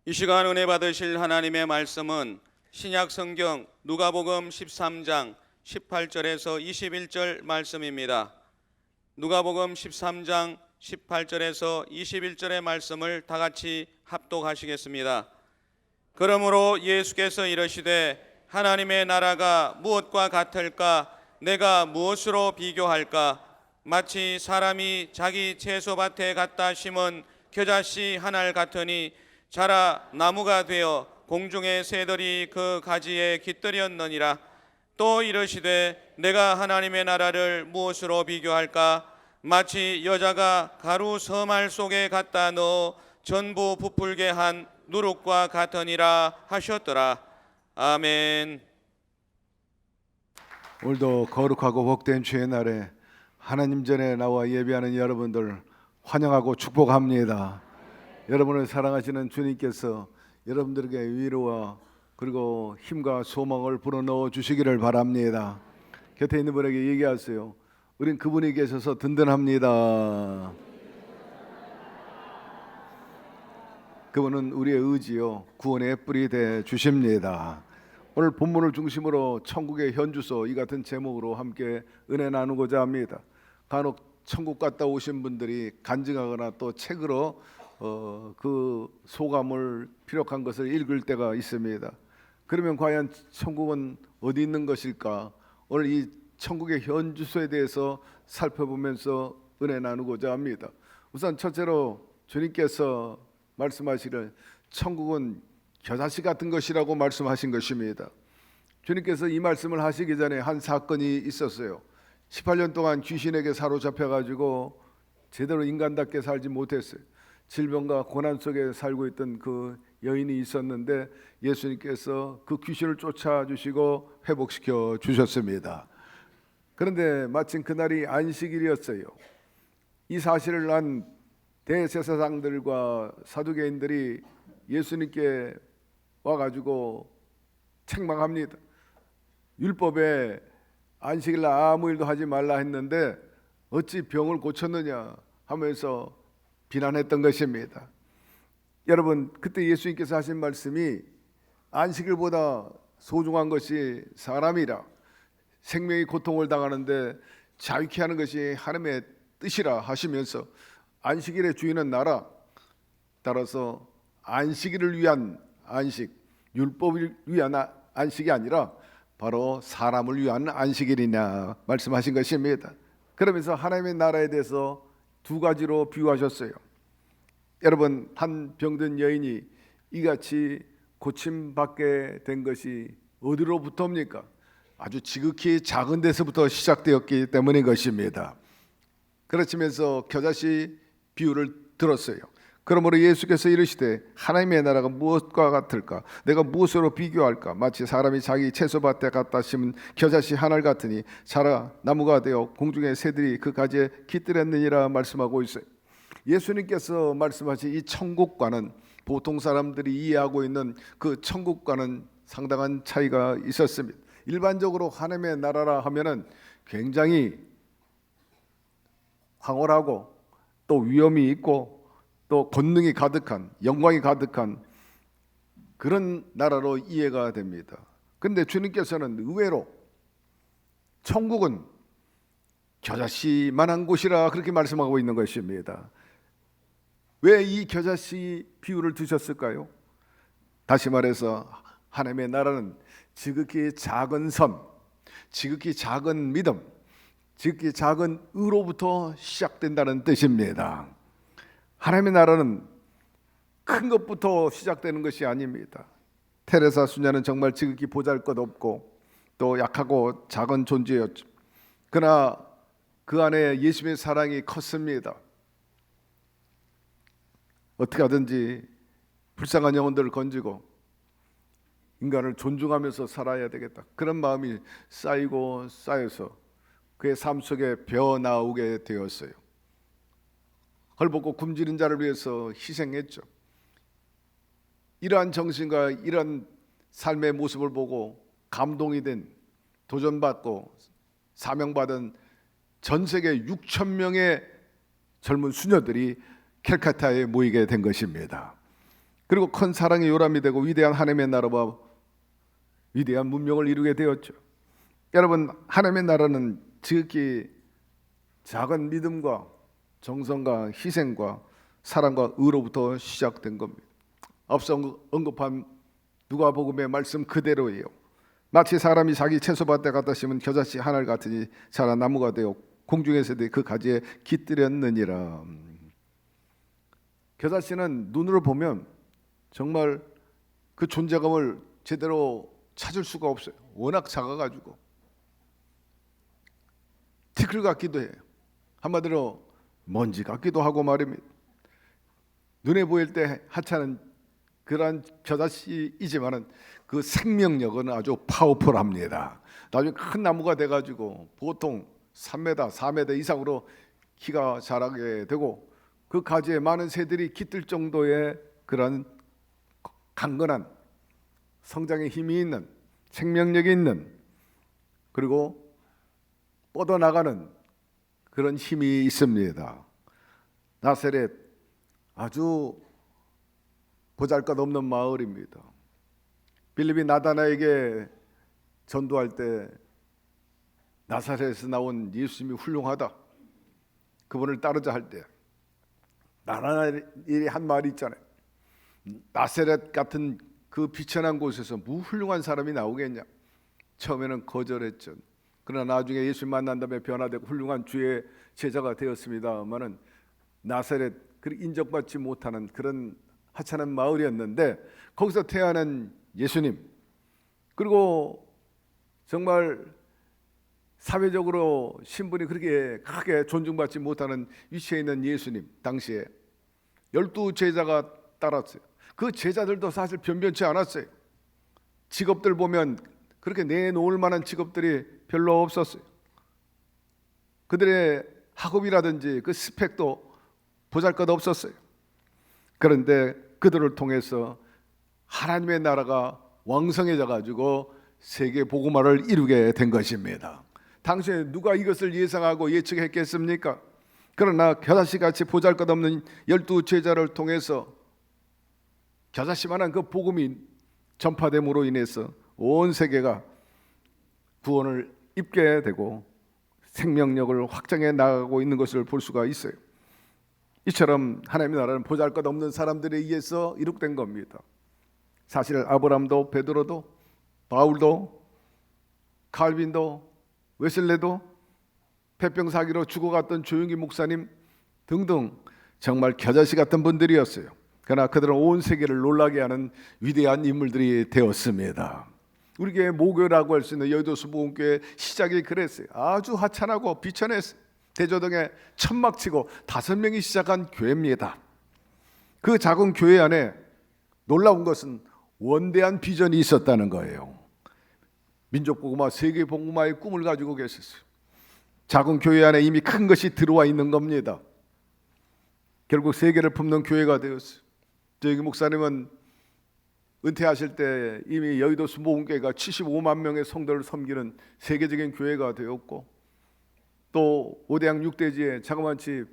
이 시간 은혜 받으실 하나님의 말씀은 신약 성경 누가복음 13장 18절에서 21절 말씀입니다. 누가복음 13장 18절에서 21절의 말씀을 다 같이 합독하시겠습니다. 그러므로 예수께서 이르시되 하나님의 나라가 무엇과 같을까? 내가 무엇으로 비교할까? 마치 사람이 자기 채소밭에 갖다 심은 겨자씨 한 알 같으니 자라 나무가 되어 공중의 새들이 그 가지에 깃들였느니라. 또 이르시되 내가 하나님의 나라를 무엇으로 비교할까? 마치 여자가 가루 서말 속에 갖다 넣어 전부 부풀게 한 누룩과 같으니라 하셨더라. 아멘. 오늘도 거룩하고 복된 주의 날에 하나님 전에 나와 예배하는 여러분들 환영하고 축복합니다. 여러분을 사랑하시는 주님께서 여러분들에게 위로와 그리고 힘과 소망을 불어넣어 주시기를 바랍니다. 곁에 있는 분에게 얘기하세요. 우린 그분이 계셔서 든든합니다. 그분은 우리의 의지요 구원의 뿌리 되 주십니다. 오늘 본문을 중심으로 천국의 현주소 이 같은 제목으로 함께 은혜 나누고자 합니다. 간혹 천국 갔다 오신 분들이 간증하거나 또 책으로 그 소감을 피력한 것을 읽을 때가 있습니다. 그러면 과연 천국은 어디 있는 것일까? 오늘 이 천국의 현주소에 대해서 살펴보면서 은혜 나누고자 합니다. 우선 첫째로 주님께서 말씀하시길 천국은 겨자씨 같은 것이라고 말씀하신 것입니다. 주님께서 이 말씀을 하시기 전에 한 사건이 있었어요. 18년 동안 귀신에게 사로잡혀가지고 제대로 인간답게 살지 못했어요. 질병과 고난 속에 살고 있던 그 여인이 있었는데 예수님께서 그 귀신을 쫓아주시고 회복시켜 주셨습니다. 그런데 마침 그날이 안식일이었어요. 이 사실을 안 대제사장들과 사두개인들이 예수님께 와가지고 책망합니다. 율법에 안식일 날 아무 일도 하지 말라 했는데 어찌 병을 고쳤느냐 하면서 비난했던 것입니다. 여러분, 그때 예수님께서 하신 말씀이 안식일보다 소중한 것이 사람이라, 생명이 고통을 당하는데 자유케 하는 것이 하나님의 뜻이라 하시면서 안식일의 주인은 나라, 따라서 안식일을 위한 안식, 율법을 위한 안식이 아니라 바로 사람을 위한 안식일이냐 말씀하신 것입니다. 그러면서 하나님의 나라에 대해서 두 가지로 비유하셨어요. 여러분, 한 병든 여인이 이같이 고침받게 된 것이 어디로부터입니까? 아주 지극히 작은 데서부터 시작되었기 때문인 것입니다. 그렇지면서 겨자씨 비유를 들었어요. 그러므로 예수께서 이르시되 하나님의 나라가 무엇과 같을까? 내가 무엇으로 비교할까? 마치 사람이 자기 채소밭에 갖다 심은 겨자씨 한 알 같으니 자라 나무가 되어 공중의 새들이 그 가지에 깃들였느니라 말씀하고 있어요. 예수님께서 말씀하신 이 천국과는 보통 사람들이 이해하고 있는 그 천국과는 상당한 차이가 있었습니다. 일반적으로 하나님의 나라라 하면은 굉장히 황홀하고 또 위엄이 있고 또 권능이 가득한, 영광이 가득한 그런 나라로 이해가 됩니다. 그런데 주님께서는 의외로 천국은 겨자씨만한 곳이라 그렇게 말씀하고 있는 것입니다. 왜 이 겨자씨 비유를 드셨을까요? 다시 말해서 하나님의 나라는 지극히 작은 섬, 지극히 작은 믿음, 지극히 작은 의로부터 시작된다는 뜻입니다. 하나님의 나라는 큰 것부터 시작되는 것이 아닙니다. 테레사 수녀는 정말 지극히 보잘것없고 또 약하고 작은 존재였죠. 그러나 그 안에 예수님의 사랑이 컸습니다. 어떻게 하든지 불쌍한 영혼들을 건지고 인간을 존중하면서 살아야 되겠다, 그런 마음이 쌓이고 쌓여서 그의 삶 속에 배어나오게 되었어요. 헐벗고 굶주린 자를 위해서 희생했죠. 이러한 정신과 이러한 삶의 모습을 보고 감동이 된, 도전받고 사명받은 전 세계 6천 명의 젊은 수녀들이 캘카타에 모이게 된 것입니다. 그리고 큰 사랑의 요람이 되고 위대한 하나님의 나라와 위대한 문명을 이루게 되었죠. 여러분, 하나님의 나라는 지극히 작은 믿음과 정성과 희생과 사랑과 의로부터 시작된 겁니다. 앞서 언급한 누가복음의 말씀 그대로예요. 마치 사람이 자기 채소밭에 갖다 심은 겨자씨 하나를 같으니 자라 나무가 되어 공중에서 그 가지에 깃들였느니라. 겨자씨는 눈으로 보면 정말 그 존재감을 제대로 찾을 수가 없어요. 워낙 작아가지고 티끌 같기도 해요. 한마디로 먼지 같기도 하고 말입니다. 눈에 보일 때 하찮은 그러한 겨자씨이지만은 그 생명력은 아주 파워풀합니다. 나중에 큰 나무가 돼가지고 보통 3m, 4m 이상으로 키가 자라게 되고 그 가지에 많은 새들이 깃들 정도의 그런 강건한 성장의 힘이 있는, 생명력이 있는, 그리고 뻗어나가는 그런 힘이 있습니다. 나사렛 아주 보잘것없는 마을입니다. 빌립이 나다나에게 전도할 때 나사렛에서 나온 예수님이 훌륭하다, 그분을 따르자 할 때 나다나엘이 한 말이 있잖아요. 나사렛 같은 그 비천한 곳에서 뭐 훌륭한 사람이 나오겠냐. 처음에는 거절했죠. 그러나 나중에 예수님 만난 다음에 변화되고 훌륭한 주의 제자가 되었습니다만은 나사렛 그 인정받지 못하는 그런 하찮은 마을이었는데 거기서 태어난 예수님, 그리고 정말 사회적으로 신분이 그렇게 크게 존중받지 못하는 위치에 있는 예수님, 당시에 12 제자가 따랐어요. 그 제자들도 사실 변변치 않았어요. 직업들 보면 그렇게 내놓을 만한 직업들이 별로 없었어요. 그들의 학업이라든지 그 스펙도 보잘것 없었어요. 그런데 그들을 통해서 하나님의 나라가 왕성해져 가지고 세계 복음화를 이루게 된 것입니다. 당시에 누가 이것을 예상하고 예측했겠습니까? 그러나 겨자씨같이 보잘것없는 12 제자를 통해서 겨자씨만한 그 복음이 전파됨으로 인해서 온 세계가 구원을 입게 되고 생명력을 확장해 나가고 있는 것을 볼 수가 있어요. 이처럼 하나님의 나라는 보잘것없는 사람들에 의해서 이룩된 겁니다. 사실 아브라함도 베드로도 바울도 칼빈도 웨슬레도 폐병 사기로 죽어갔던 조용기 목사님 등등 정말 겨자씨 같은 분들이었어요. 그러나 그들은 온 세계를 놀라게 하는 위대한 인물들이 되었습니다. 우리 교회 모교라고 할 수 있는 여의도 수복음교회 시작이 그랬어요. 아주 하찮하고 비천했어요. 대저동에 천막치고 5명이 시작한 교회입니다. 그 작은 교회 안에 놀라운 것은 원대한 비전이 있었다는 거예요. 민족복음화, 세계복음화의 꿈을 가지고 계셨어요. 작은 교회 안에 이미 큰 것이 들어와 있는 겁니다. 결국 세계를 품는 교회가 되었어요. 저희 목사님은 은퇴하실 때 이미 여의도 수목원교회가 75만 명의 성도를 섬기는 세계적인 교회가 되었고, 또 오대양 6대지에 자그마치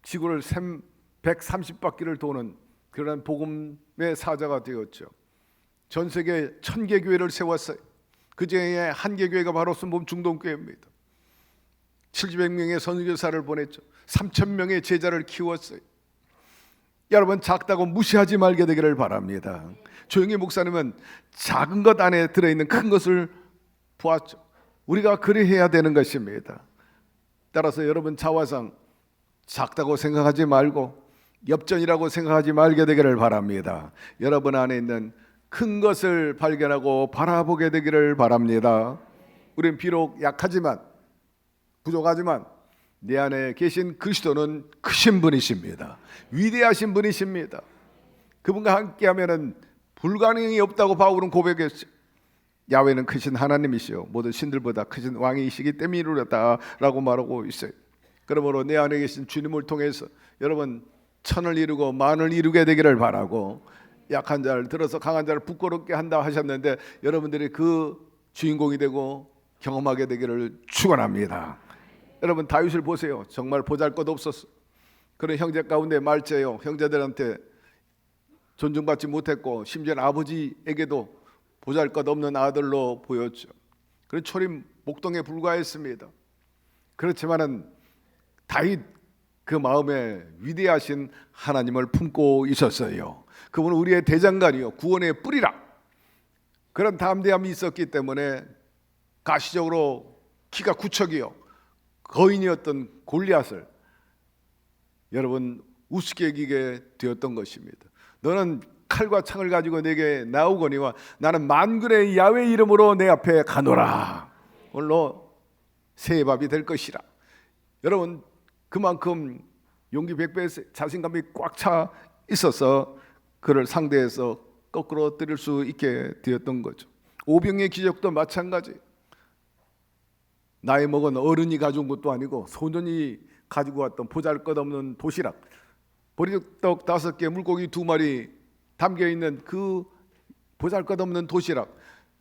지구를 130바퀴를 도는 그런 복음의 사자가 되었죠. 전 세계 1000개 교회를 세웠어요. 그 중에 한 개 교회가 바로 순복음 중동교회입니다. 700명의 선교사를 보냈죠. 3000명의 제자를 키웠어요. 여러분, 작다고 무시하지 말게 되기를 바랍니다. 조용히 목사님은 작은 것 안에 들어있는 큰 것을 보았죠. 우리가 그리 해야 되는 것입니다. 따라서 여러분, 자화상 작다고 생각하지 말고 엽전이라고 생각하지 말게 되기를 바랍니다. 여러분 안에 있는 큰 것을 발견하고 바라보게 되기를 바랍니다. 우리는 비록 약하지만 부족하지만 내 안에 계신 그리스도는 크신 분이십니다. 위대하신 분이십니다. 그분과 함께하면 불가능이 없다고 바울은 고백했어요. 야훼는 크신 하나님이시요 모든 신들보다 크신 왕이시기 때문에 이루었다라고 말하고 있어요. 그러므로 내 안에 계신 주님을 통해서 여러분 천을 이루고 만을 이루게 되기를 바라고, 약한 자를 들어서 강한 자를 부끄럽게 한다 하셨는데 여러분들이 그 주인공이 되고 경험하게 되기를 축원합니다. 여러분, 다윗을 보세요. 정말 보잘것 없었어. 그런 형제 가운데 말째요. 형제들한테 존중받지 못했고 심지어는 아버지에게도 보잘것없는 아들로 보였죠. 그래서 초림 목동에 불과했습니다. 그렇지만은 다윗 그 마음에 위대하신 하나님을 품고 있었어요. 그분은 우리의 대장간이요 구원의 뿌리라. 그런 담대함이 있었기 때문에 가시적으로 키가 9척이요 거인이었던 골리앗을 여러분 우습게 여기게 되었던 것입니다. 너는 칼과 창을 가지고 내게 나오거니와 나는 만군의 야훼 이름으로 내 앞에 가노라. 오늘로 새의 밥이 될 것이라. 여러분 그만큼 용기 100배 자신감이 꽉 차 있어서 그를 상대해서 거꾸로 때릴 수 있게 되었던 거죠. 오병의 기적도 마찬가지. 나이 먹은 어른이 가져온 것도 아니고 소년이 가지고 왔던 보잘것없는 도시락, 보리떡 5개, 물고기 2마리 담겨있는 그 보잘것없는 도시락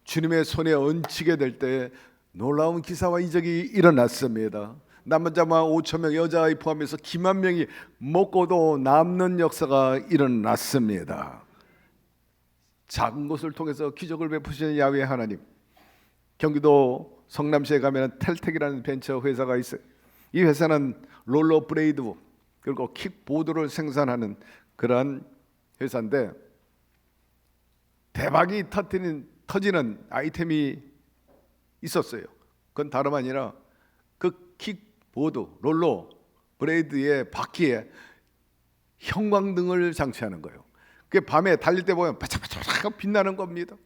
주님의 손에 얹히게 될 때 놀라운 기사와 이적이 일어났습니다. 남은 자만 5,000명, 여자아이 포함해서 기만 명이 먹고도 남는 역사가 일어났습니다. 작은 것을 통해서 기적을 베푸시는 야훼 하나님. 경기도 성남시에 가면 텔텍이라는 벤처 회사가 있어요. 이 회사는 롤러 브레이드 그리고 킥보드를 생산하는 그러한 회사인데 대박이 터지는 아이템이 있었어요. 그건 다름 아니라 그 킥보드 롤러 브레이드의 바퀴에 형광등을 장치하는 거예요. 그게 밤에 달릴 때 보면 바짝바짝 빛나는 겁니다.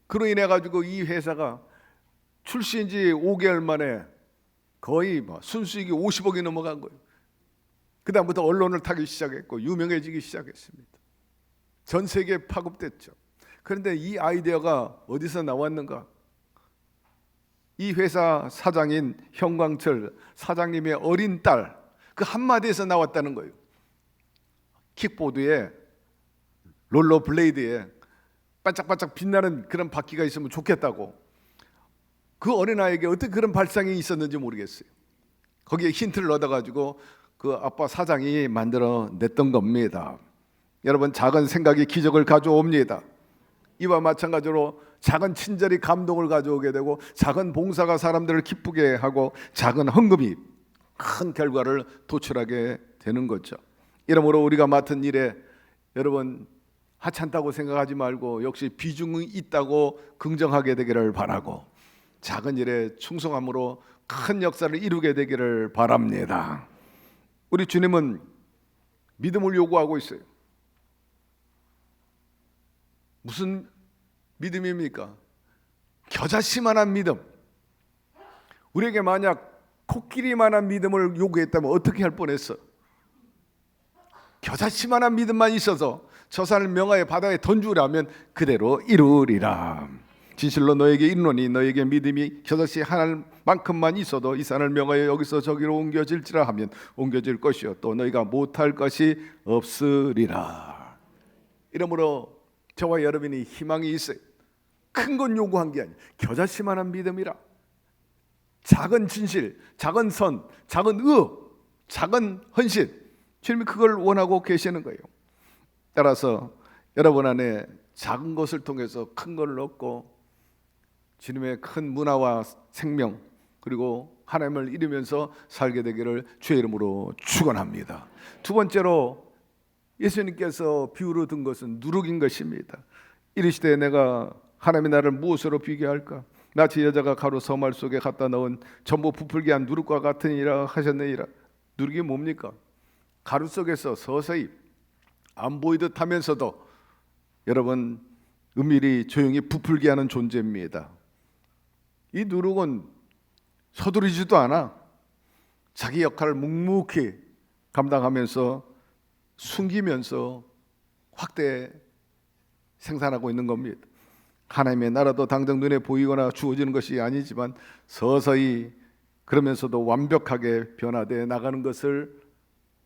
그로 인해 가지고 이 회사가 출시한 지 5개월 만에 거의 순수익이 50억이 넘어간 거예요. 그 다음부터 언론을 타기 시작했고 유명해지기 시작했습니다. 전 세계에 파급됐죠. 그런데 이 아이디어가 어디서 나왔는가? 이 회사 사장인 형광철 사장님의 어린 딸 그 한마디에서 나왔다는 거예요. 킥보드에 롤러 블레이드에 반짝반짝 빛나는 그런 바퀴가 있으면 좋겠다고. 그 어린아이에게 어떻게 그런 발상이 있었는지 모르겠어요. 거기에 힌트를 얻어가지고 그 아빠 사장이 만들어 냈던 겁니다. 여러분 작은 생각이 기적을 가져옵니다. 이와 마찬가지로 작은 친절이 감동을 가져오게 되고 작은 봉사가 사람들을 기쁘게 하고 작은 헌금이 큰 결과를 도출하게 되는 거죠. 이러므로 우리가 맡은 일에 여러분 하찮다고 생각하지 말고 역시 비중이 있다고 긍정하게 되기를 바라고 작은 일에 충성함으로 큰 역사를 이루게 되기를 바랍니다. 우리 주님은 믿음을 요구하고 있어요. 무슨 믿음입니까? 겨자씨만한 믿음. 우리에게 만약 코끼리만한 믿음을 요구했다면 어떻게 할 뻔했어? 겨자씨만한 믿음만 있어서 저 산을 명하여 바다에 던주라면 그대로 이루리라. 진실로 너에게 이르노니 너에게 믿음이 겨자씨 하나만큼만 있어도 이 산을 명하여 여기서 저기로 옮겨질지라 하면 옮겨질 것이요 또 너희가 못할 것이 없으리라. 이러므로 저와 여러분이 희망이 있어요. 큰 건 요구한 게 아니에요. 겨자씨만한 믿음이라. 작은 진실, 작은 선, 작은 작은 헌신, 주님이 그걸 원하고 계시는 거예요. 따라서 여러분 안에 작은 것을 통해서 큰 걸 얻고 주님의 큰 문화와 생명 그리고 하나님을 이루면서 살게 되기를 주의 이름으로 축원합니다. 두 번째로 예수님께서 비유로 든 것은 누룩인 것입니다. 이르시되 내가 하나님의 나라를 무엇으로 비교할까? 마치 여자가 가루 서말 속에 갖다 넣은 전부 부풀게 한 누룩과 같으니라 하셨느니라. 누룩이 뭡니까? 가루 속에서 서서히 안 보이듯 하면서도 여러분 은밀히 조용히 부풀게 하는 존재입니다. 이 누룩은 서두르지도 않아. 자기 역할을 묵묵히 감당하면서 숨기면서 확대 생산하고 있는 겁니다. 하나님의 나라도 당장 눈에 보이거나 주어지는 것이 아니지만 서서히 그러면서도 완벽하게 변화되어 나가는 것을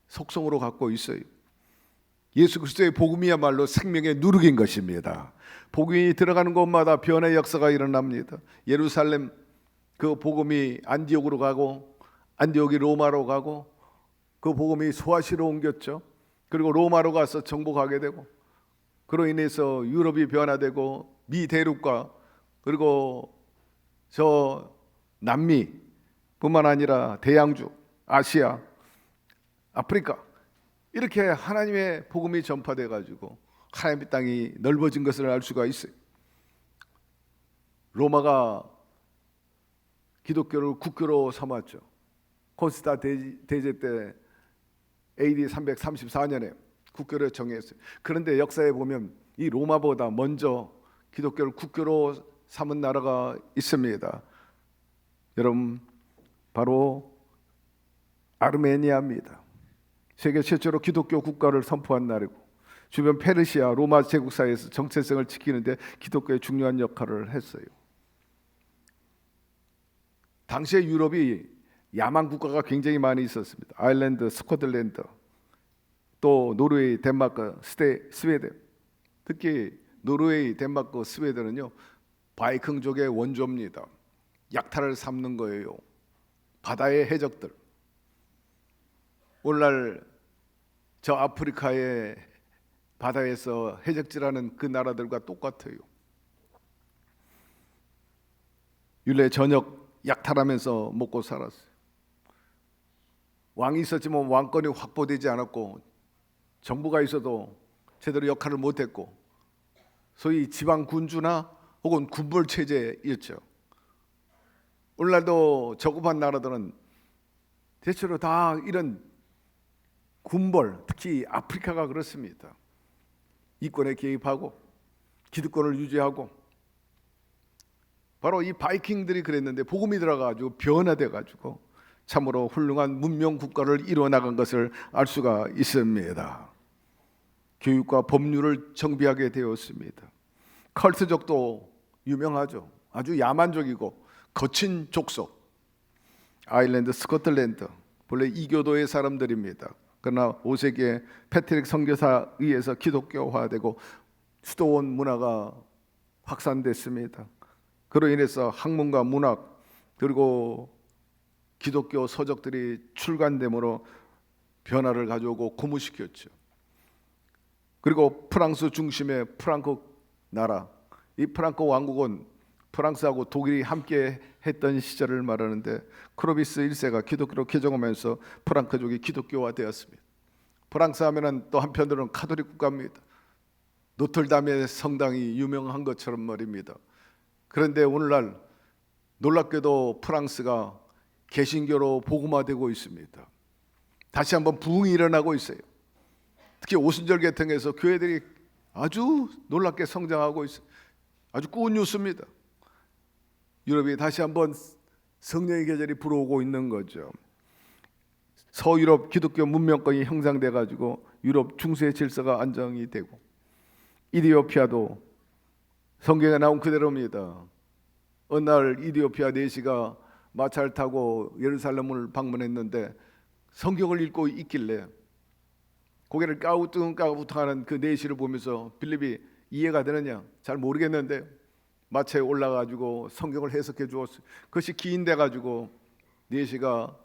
속성으로 갖고 있어요. 예수 그리스도의 복음이야말로 생명의 누룩인 것입니다. 복음이 들어가는 곳마다 변화의 역사가 일어납니다. 예루살렘 그 복음이 안디옥으로 가고 안디옥이 로마로 가고 그 복음이 소아시로 옮겼죠. 그리고 로마로 가서 정복하게 되고 그로 인해서 유럽이 변화되고 미 대륙과 그리고 저 남미뿐만 아니라 대양주, 아시아, 아프리카 이렇게 하나님의 복음이 전파돼 가지고 하나님의 땅이 넓어진 것을 알 수가 있어요. 로마가 기독교를 국교로 삼았죠. 콘스타 대제 때 AD 334년에 국교를 정했어요. 그런데 역사에 보면 이 로마보다 먼저 기독교를 국교로 삼은 나라가 있습니다. 여러분, 바로 아르메니아입니다. 세계 최초로 기독교 국가를 선포한 나라고, 주변 페르시아, 로마 제국 사이에서 정체성을 지키는데 기독교의 중요한 역할을 했어요. 당시에 유럽이 야만 국가가 굉장히 많이 있었습니다. 아일랜드, 스코틀랜드, 또 노르웨이, 덴마크, 스웨덴. 특히 노르웨이, 덴마크, 스웨덴은요 바이킹족의 원조입니다. 약탈을 삼는 거예요. 바다의 해적들. 오늘날 저 아프리카의 바다에서 해적질하는 그 나라들과 똑같아요. 율례 저녁 약탈하면서 먹고 살았어요. 왕이 있었지만 왕권이 확보되지 않았고 정부가 있어도 제대로 역할을 못했고 소위 지방 군주나 혹은 군벌 체제였죠. 오늘날도 저급한 나라들은 대체로 다 이런 군벌, 특히 아프리카가 그렇습니다. 이권에 개입하고 기득권을 유지하고 바로 이 바이킹들이 그랬는데 복음이 들어가지고 변화돼가지고 참으로 훌륭한 문명 국가를 이루어나간 것을 알 수가 있습니다. 교육과 법률을 정비하게 되었습니다. 컬트족도 유명하죠. 아주 야만적이고 거친 족속. 아일랜드, 스코틀랜드 본래 이교도의 사람들입니다. 그러나 5세기에 패트릭 선교사에 의해서 기독교화되고 수도원 문화가 확산됐습니다. 그로 인해서 학문과 문학 그리고 기독교 서적들이 출간됨으로 변화를 가져오고 고무시켰죠. 그리고 프랑스 중심의 프랑크 나라, 이 프랑크 왕국은 프랑스하고 독일이 함께 했던 시절을 말하는데 크로비스 1세가 기독교로 개종하면서 프랑크족이 기독교화되었습니다. 프랑스 하면은 또 한편으로는 카톨릭 국가입니다. 노틀담의 성당이 유명한 것처럼 말입니다. 그런데 오늘날 놀랍게도 프랑스가 개신교로 복음화되고 있습니다. 다시 한번 부흥이 일어나고 있어요. 특히 오순절 계통에서 교회들이 아주 놀랍게 성장하고 있어요. 아주 꾸은 뉴스입니다. 유럽이 다시 한번 성령의 계절이 불어오고 있는 거죠. 서유럽 기독교 문명권이 형성돼 가지고 유럽 중세 질서가 안정이 되고 이디오피아도 성경에 나온 그대로입니다. 어느 날 이디오피아 내시가 마차를 타고 예루살렘을 방문했는데 성경을 읽고 있길래 고개를 까우뚱까우뚱하는 그 내시를 보면서 빌립이 이해가 되느냐? 잘 모르겠는데 마차에 올라가지고 성경을 해석해 주었어요. 그것이 기인돼 가지고 내시가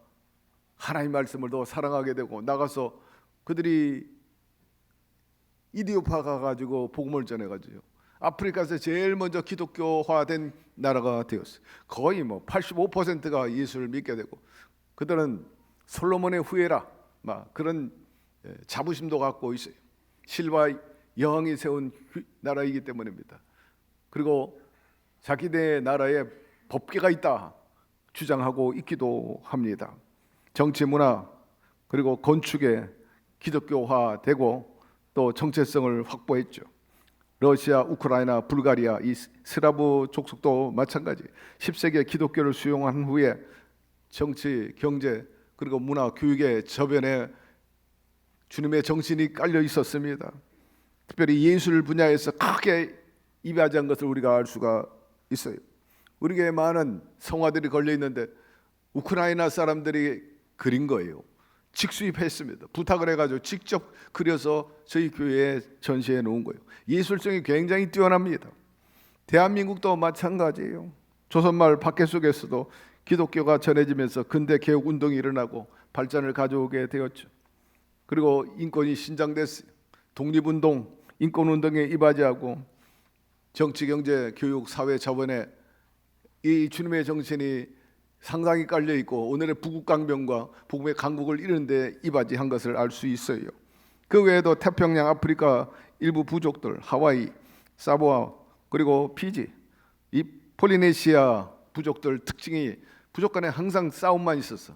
하나님 말씀을 더 사랑하게 되고 나가서 그들이 이디오피아 가가지고 복음을 전해가지고 아프리카에서 제일 먼저 기독교화된 나라가 되었어요. 거의 85%가 예수를 믿게 되고 그들은 솔로몬의 후예라 막 그런 자부심도 갖고 있어요. 실바 여왕이 세운 나라이기 때문입니다. 그리고 자기네 나라에 법계가 있다 주장하고 있기도 합니다. 정치 문화 그리고 건축에 기독교화되고 또 정체성을 확보했죠. 러시아, 우크라이나, 불가리아 이 스라브 족속도 마찬가지. 10세기에 기독교를 수용한 후에 정치, 경제 그리고 문화, 교육의 저변에 주님의 정신이 깔려 있었습니다. 특별히 예술 분야에서 크게 이바지한 것을 우리가 알 수가 있어요. 우리 교회에 많은 성화들이 걸려 있는데 우크라이나 사람들이 그린 거예요. 직수입했습니다. 부탁을 해가지고 직접 그려서 저희 교회에 전시해 놓은 거예요. 예술성이 굉장히 뛰어납니다. 대한민국도 마찬가지예요. 조선마을 박해 속에서도 기독교가 전해지면서 근대 개혁 운동이 일어나고 발전을 가져오게 되었죠. 그리고 인권이 신장됐어요. 독립운동, 인권운동에 이바지하고 정치, 경제, 교육, 사회, 자본에 이 주님의 정신이 상당히 깔려 있고 오늘의 부국강병과 복음의 강국을 이루는 데 이바지한 것을 알 수 있어요. 그 외에도 태평양, 아프리카 일부 부족들, 하와이, 사모아, 그리고 피지, 이 폴리네시아 부족들 특징이 부족 간에 항상 싸움만 있었어.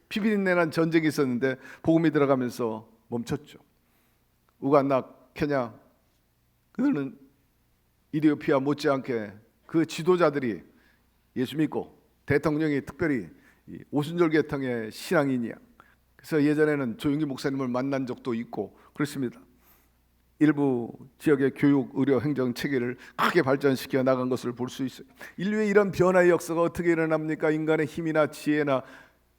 피비린내난 전쟁이 있었는데 복음이 들어가면서 멈췄죠. 우간다, 케냐, 그들은 이디오피아 못지않게 그 지도자들이 예수 믿고 대통령이 특별히 오순절 계통의 신앙인이야. 그래서 예전에는 조용기 목사님을 만난 적도 있고 그렇습니다. 일부 지역의 교육, 의료, 행정 체계를 크게 발전시켜 나간 것을 볼 수 있어요. 인류의 이런 변화의 역사가 어떻게 일어납니까? 인간의 힘이나 지혜나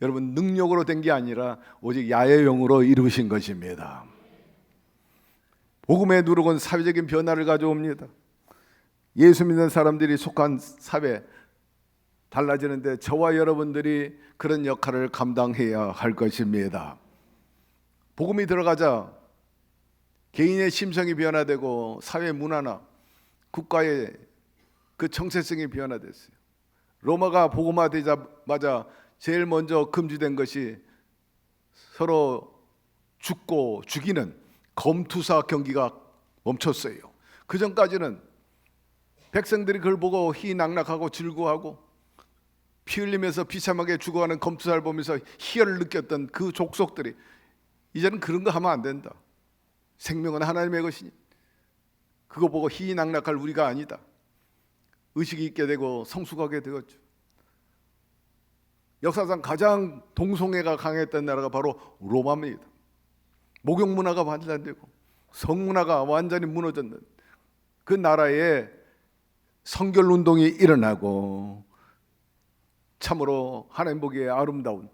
여러분 능력으로 된 게 아니라 오직 야의 영으로 이루신 것입니다. 복음의 누룩은 사회적인 변화를 가져옵니다. 예수 믿는 사람들이 속한 사회 달라지는데 저와 여러분들이 그런 역할을 감당해야 할 것입니다. 복음이 들어가자 개인의 심성이 변화되고 사회 문화나 국가의 그 정체성이 변화됐어요. 로마가 복음화되자마자 제일 먼저 금지된 것이 서로 죽고 죽이는 검투사 경기가 멈췄어요. 그 전까지는 백성들이 그걸 보고 희낙낙하고 즐거워하고 피 흘리면서 비참하게 죽어가는 검투사를 보면서 희열을 느꼈던 그 족속들이 이제는 그런 거 하면 안 된다. 생명은 하나님의 것이니 그거 보고 희낙낙할 우리가 아니다. 의식이 있게 되고 성숙하게 되었죠. 역사상 가장 동성애가 강했던 나라가 바로 로마입니다. 목욕 문화가 발달되고 성문화가 완전히 무너졌는 그 나라에 성결 운동이 일어나고 참으로 하나님 보기에 아름다운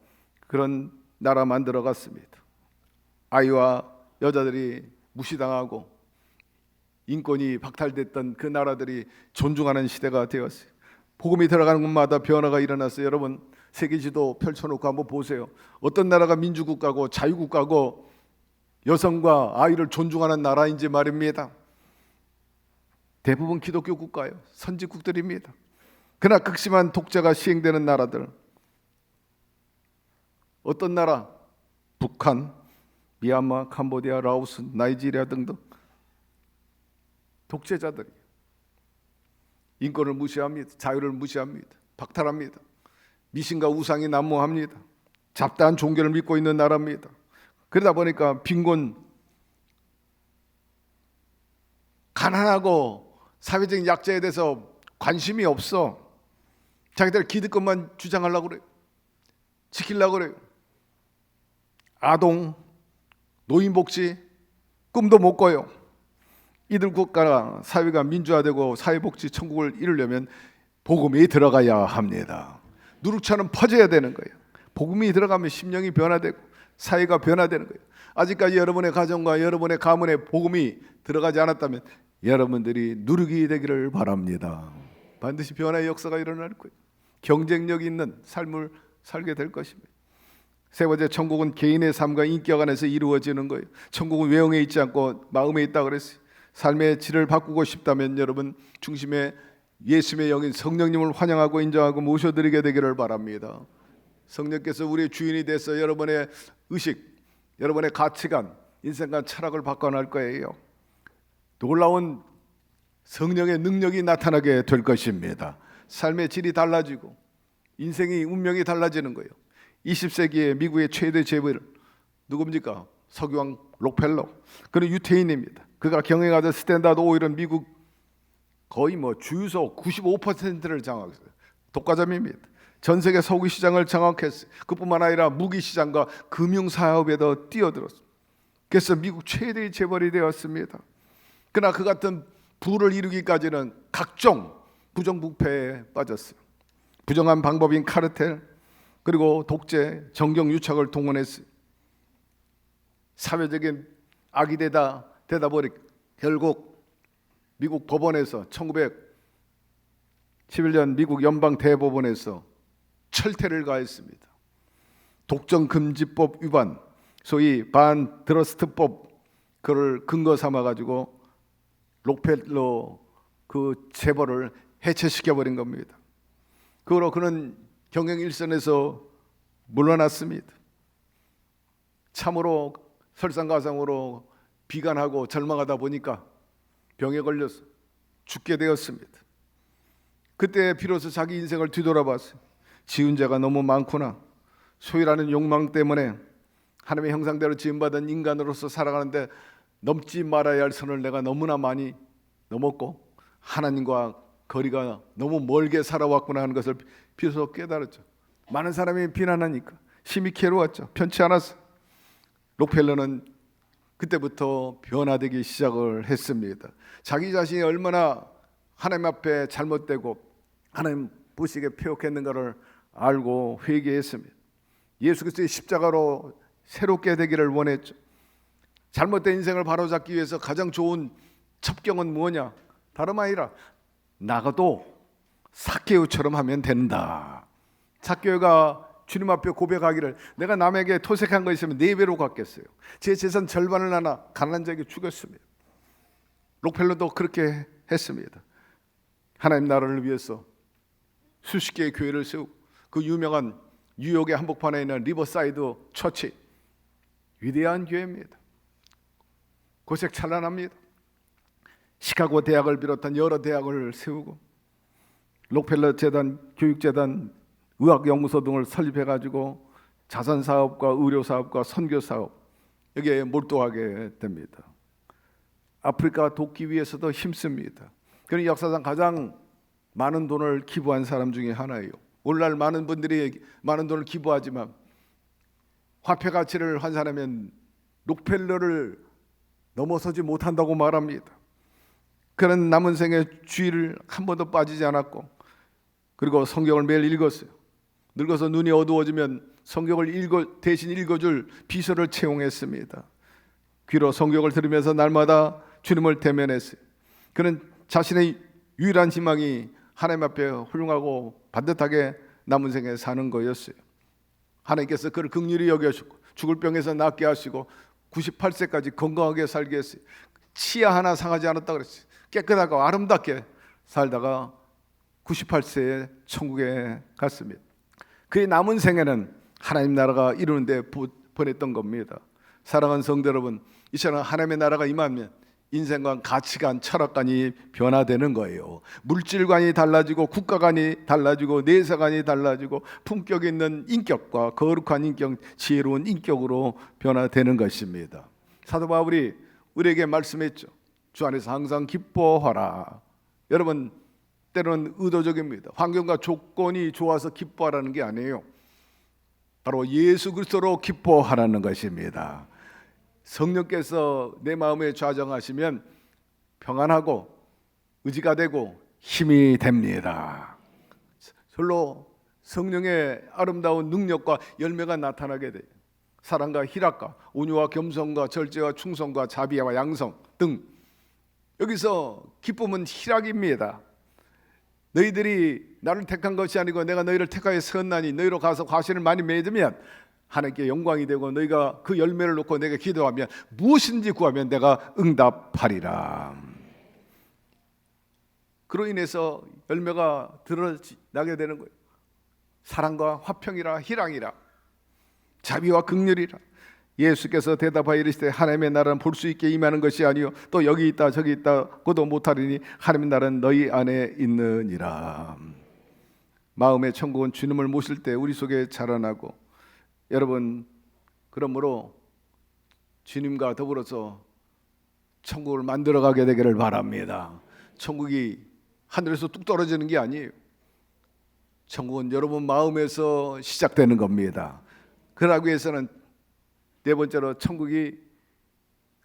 그런 나라 만들어갔습니다. 아이와 여자들이 무시당하고 인권이 박탈됐던 그 나라들이 존중하는 시대가 되었어요. 복음이 들어가는 곳마다 변화가 일어났어요. 여러분 세계 지도 펼쳐놓고 한번 보세요. 어떤 나라가 민주국가고 자유국가고 여성과 아이를 존중하는 나라인지 말입니다. 대부분 기독교 국가예요. 선진국들입니다. 그러나 극심한 독재가 시행되는 나라들, 어떤 나라? 북한, 미얀마, 캄보디아, 라오스, 나이지리아 등등 독재자들이 인권을 무시합니다. 자유를 무시합니다. 박탈합니다. 미신과 우상이 난무합니다. 잡다한 종교를 믿고 있는 나라입니다. 그러다 보니까 빈곤, 가난하고 사회적인 약자에 대해서 관심이 없어. 자기들 기득권만 주장하려고 그래요. 지키려고 그래요. 아동, 노인복지, 꿈도 못 꿔요. 이들 국가나 사회가 민주화되고 사회복지 천국을 이루려면 복음이 들어가야 합니다. 누룩처럼 퍼져야 되는 거예요. 복음이 들어가면 심령이 변화되고 사회가 변화되는 거예요. 아직까지 여러분의 가정과 여러분의 가문에 복음이 들어가지 않았다면 여러분들이 누룩이 되기를 바랍니다. 반드시 변화의 역사가 일어날 거예요. 경쟁력 있는 삶을 살게 될 것입니다. 세 번째, 천국은 개인의 삶과 인격 안에서 이루어지는 거예요. 천국은 외형에 있지 않고 마음에 있다 그랬어요. 삶의 질을 바꾸고 싶다면 여러분 중심에 예수님의 영인 성령님을 환영하고 인정하고 모셔드리게 되기를 바랍니다. 성령께서 우리의 주인이 돼서 여러분의 의식, 여러분의 가치관, 인생관, 철학을 바꿔낼 거예요. 놀라운 성령의 능력이 나타나게 될 것입니다. 삶의 질이 달라지고 인생의 운명이 달라지는 거예요. 20세기의 미국의 최대 재벌 누굽니까? 석유왕 록펠러. 그는 유태인입니다. 그가 경영하던 스탠다드 오일은 미국 거의 주유소 95%를 장악했어요. 독과점입니다. 전 세계 석유 시장을 장악했어요. 그뿐만 아니라 무기 시장과 금융 사업에도 뛰어들었어요. 그래서 미국 최대의 재벌이 되었습니다. 그러나 그 같은 부를 이루기까지는 각종 부정부패에 빠졌어요. 부정한 방법인 카르텔, 그리고 독재, 정경유착을 동원했어요. 사회적인 악이 되다 보니 결국 미국 법원에서 1911년 미국 연방 대법원에서 철퇴를 가했습니다. 독점금지법 위반, 소위 반트러스트법 그를 근거 삼아 가지고 록펠러 그 재벌을 해체시켜버린 겁니다. 그러고 그는 경영 일선에서 물러났습니다. 참으로 설상가상으로 비관하고 절망하다 보니까 병에 걸려서 죽게 되었습니다. 그때 비로소 자기 인생을 뒤돌아봤어요. 지은 죄가 너무 많구나. 소유라는 욕망 때문에 하나님의 형상대로 지음받은 인간으로서 살아가는데 넘지 말아야 할 선을 내가 너무나 많이 넘었고 하나님과 거리가 너무 멀게 살아왔구나 하는 것을 비로소 깨달았죠. 많은 사람이 비난하니까 심히 괴로웠죠. 편치 않았어. 록펠러는 그때부터 변화되기 시작을 했습니다. 자기 자신이 얼마나 하나님 앞에 잘못되고 하나님 보시기에 패역했는가를 알고 회개했습니다. 예수 그리스도의 십자가로 새롭게 되기를 원했죠. 잘못된 인생을 바로잡기 위해서 가장 좋은 첩경은 뭐냐? 다름 아니라 나가도 삭개오처럼 하면 된다. 삭개오가 주님 앞에 고백하기를 내가 남에게 토색한 거 있으면 4배로 갚겠어요. 제 재산 절반을 나눠 가난한 자에게 주겠습니다. 록펠러도 그렇게 했습니다. 하나님 나라를 위해서 수십 개의 교회를 세우고 그 유명한 뉴욕의 한복판에 있는 리버사이드 처치 위대한 교회입니다. 고색 찬란합니다. 시카고 대학을 비롯한 여러 대학을 세우고 록펠러 재단, 교육재단, 의학연구소 등을 설립해가지고 자선사업과 의료사업과 선교사업 여기에 몰두하게 됩니다. 아프리카 돕기 위해서도 힘씁니다. 그는 역사상 가장 많은 돈을 기부한 사람 중에 하나예요. 오늘날 많은 분들이 많은 돈을 기부하지만 화폐 가치를 환산하면 록펠러를 넘어서지 못한다고 말합니다. 그는 남은 생에 주일을 한 번도 빠지지 않았고 그리고 성경을 매일 읽었어요. 늙어서 눈이 어두워지면 성경을 대신 읽어줄 비서를 채용했습니다. 귀로 성경을 들으면서 날마다 주님을 대면했어요. 그는 자신의 유일한 희망이 하나님 앞에 훌륭하고 반듯하게 남은 생에 사는 거였어요. 하나님께서 그를 긍휼히 여겨주고 죽을 병에서 낫게 하시고 98세까지 건강하게 살게 했어요. 치아 하나 상하지 않았다 그랬어요. 깨끗하고 아름답게 살다가 98세에 천국에 갔습니다. 그의 남은 생에는 하나님 나라가 이루는 데 보냈던 겁니다. 사랑하는 성도 여러분, 이처럼 하나님의 나라가 임하면 인생관, 가치관, 철학관이 변화되는 거예요. 물질관이 달라지고 국가관이 달라지고 내세관이 달라지고 품격 있는 인격과 거룩한 인격, 지혜로운 인격으로 변화되는 것입니다. 사도 바울이 우리에게 말씀했죠. 주 안에서 항상 기뻐하라. 여러분, 때로는 의도적입니다. 환경과 조건이 좋아서 기뻐하라는 게 아니에요. 바로 예수 그리스도로 기뻐하라는 것입니다. 성령께서 내 마음에 좌정하시면 평안하고 의지가 되고 힘이 됩니다. 절로 성령의 아름다운 능력과 열매가 나타나게 돼요. 사랑과 희락과 온유와 겸손과 절제와 충성과 자비와 양성 등. 여기서 기쁨은 희락입니다. 너희들이 나를 택한 것이 아니고 내가 너희를 택하여 세웠나니 너희로 가서 과실을 많이 맺으면 하나님께 영광이 되고 너희가 그 열매를 놓고 내게 기도하면 무엇인지 구하면 내가 응답하리라. 그로 인해서 열매가 드러나게 되는 거예요. 사랑과 화평이라 희락이라 자비와 긍휼이라. 예수께서 대답하여 이르시되 하나님의 나라는 볼 수 있게 임하는 것이 아니요 또 여기 있다 저기 있다고도 못하리니 하나님의 나라는 너희 안에 있느니라. 마음의 천국은 주님을 모실 때 우리 속에 자라나고, 여러분 그러므로 주님과 더불어서 천국을 만들어가게 되기를 바랍니다. 천국이 하늘에서 뚝 떨어지는 게 아니에요. 천국은 여러분 마음에서 시작되는 겁니다. 그러기 위해서는 네 번째로 천국이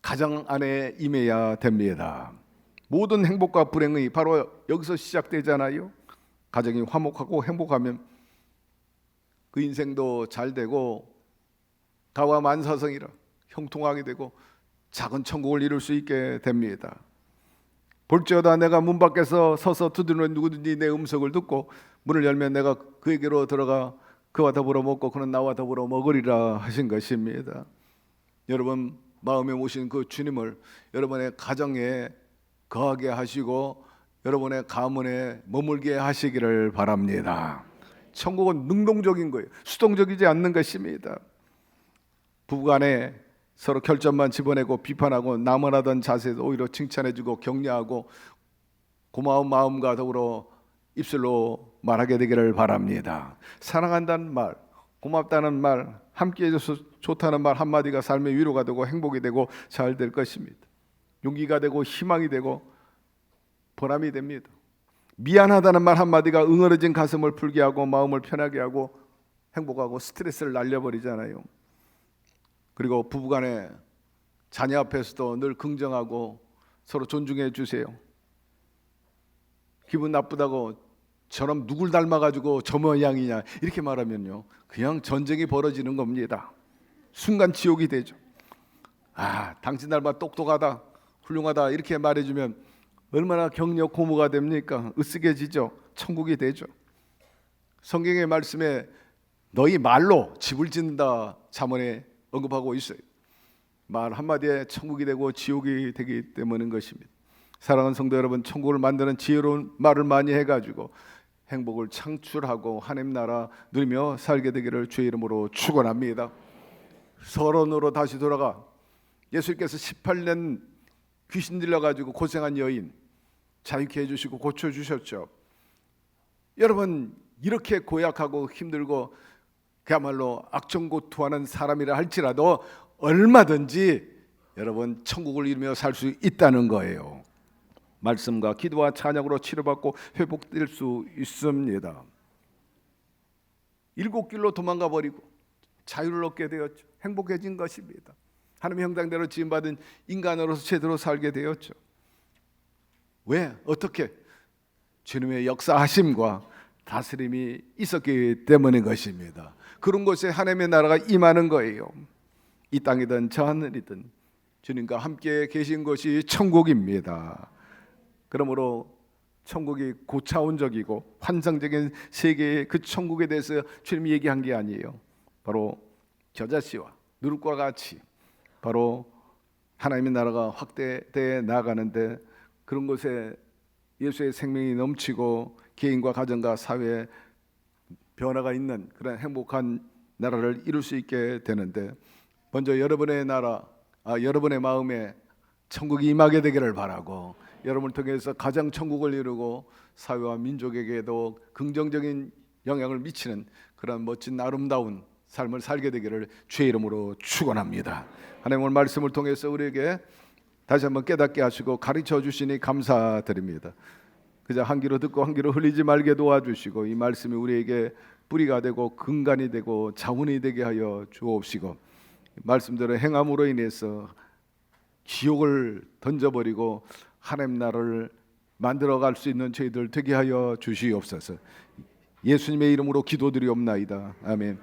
가정 안에 임해야 됩니다. 모든 행복과 불행이 바로 여기서 시작되잖아요. 가정이 화목하고 행복하면 그 인생도 잘 되고 가와 만사성이라 형통하게 되고 작은 천국을 이룰 수 있게 됩니다. 볼지어다 내가 문 밖에서 서서 두드리는 누구든지 내 음성을 듣고 문을 열면 내가 그에게로 들어가 그와 더불어 먹고 그는 나와 더불어 먹으리라 하신 것입니다. 여러분 마음에 모신 그 주님을 여러분의 가정에 거하게 하시고 여러분의 가문에 머물게 하시기를 바랍니다. 천국은 능동적인 거예요. 수동적이지 않는 것입니다. 부부간에 서로 결점만 집어내고 비판하고 나무라던 자세에서 오히려 칭찬해주고 격려하고 고마운 마음과 더불어 입술로 말하게 되기를 바랍니다. 사랑한다는 말, 고맙다는 말, 함께해줘서 좋다는 말 한마디가 삶의 위로가 되고 행복이 되고 잘 될 것입니다. 용기가 되고 희망이 되고 보람이 됩니다. 미안하다는 말 한마디가 응어려진 가슴을 풀게 하고 마음을 편하게 하고 행복하고 스트레스를 날려버리잖아요. 그리고 부부간에 자녀 앞에서도 늘 긍정하고 서로 존중해 주세요. 기분 나쁘다고 저럼 누굴 닮아가지고 저 모양이냐 이렇게 말하면요, 그냥 전쟁이 벌어지는 겁니다. 순간 지옥이 되죠. 당신 닮아 똑똑하다, 훌륭하다 이렇게 말해주면 얼마나 격려 고무가 됩니까? 으쓱해지죠. 천국이 되죠. 성경의 말씀에 너희 말로 집을 짓는다 잠언에 언급하고 있어요. 말 한마디에 천국이 되고 지옥이 되기 때문인 것입니다. 사랑하는 성도 여러분, 천국을 만드는 지혜로운 말을 많이 해가지고 행복을 창출하고 하나님 나라 누리며 살게 되기를 주의 이름으로 축원합니다. 서론으로 다시 돌아가 예수님께서 18년 귀신 들려가지고 고생한 여인 자유케 해주시고 고쳐주셨죠. 여러분, 이렇게 고약하고 힘들고 그야말로 악정고투하는 사람이라 할지라도 얼마든지 여러분 천국을 이루며 살 수 있다는 거예요. 말씀과 기도와 찬양으로 치료받고 회복될 수 있습니다. 7길로 도망가 버리고 자유를 얻게 되었죠. 행복해진 것입니다. 하나님의 형상대로 지음받은 인간으로서 제대로 살게 되었죠. 왜? 어떻게? 주님의 역사하심과 다스림이 있었기 때문인 것입니다. 그런 곳에 하나님의 나라가 임하는 거예요. 이 땅이든 저 하늘이든 주님과 함께 계신 것이 천국입니다. 그러므로 천국이 고차원적이고 환상적인 세계의 그 천국에 대해서 주님이 얘기한 게 아니에요. 바로 겨자씨와 누룩과 같이 바로 하나님의 나라가 확대되어 나가는데, 그런 곳에 예수의 생명이 넘치고 개인과 가정과 사회에 변화가 있는 그런 행복한 나라를 이룰 수 있게 되는데, 먼저 여러분의 나라, 여러분의 마음에 천국이 임하게 되기를 바라고, 여러분을 통해서 가장 천국을 이루고 사회와 민족에게도 긍정적인 영향을 미치는 그런 멋진 아름다운 삶을 살게 되기를 주의 이름으로 축원합니다. 하나님 오늘 말씀을 통해서 우리에게 다시 한번 깨닫게 하시고 가르쳐 주시니 감사드립니다. 그저 한 귀로 듣고 한 귀로 흘리지 말게 도와주시고, 이 말씀이 우리에게 뿌리가 되고 근간이 되고 자원이 되게 하여 주옵시고, 말씀대로 행함으로 인해서 지옥을 던져버리고 하나님 나라를 만들어갈 수 있는 저희들 되게 하여 주시옵소서. 예수님의 이름으로 기도드리옵나이다. 아멘.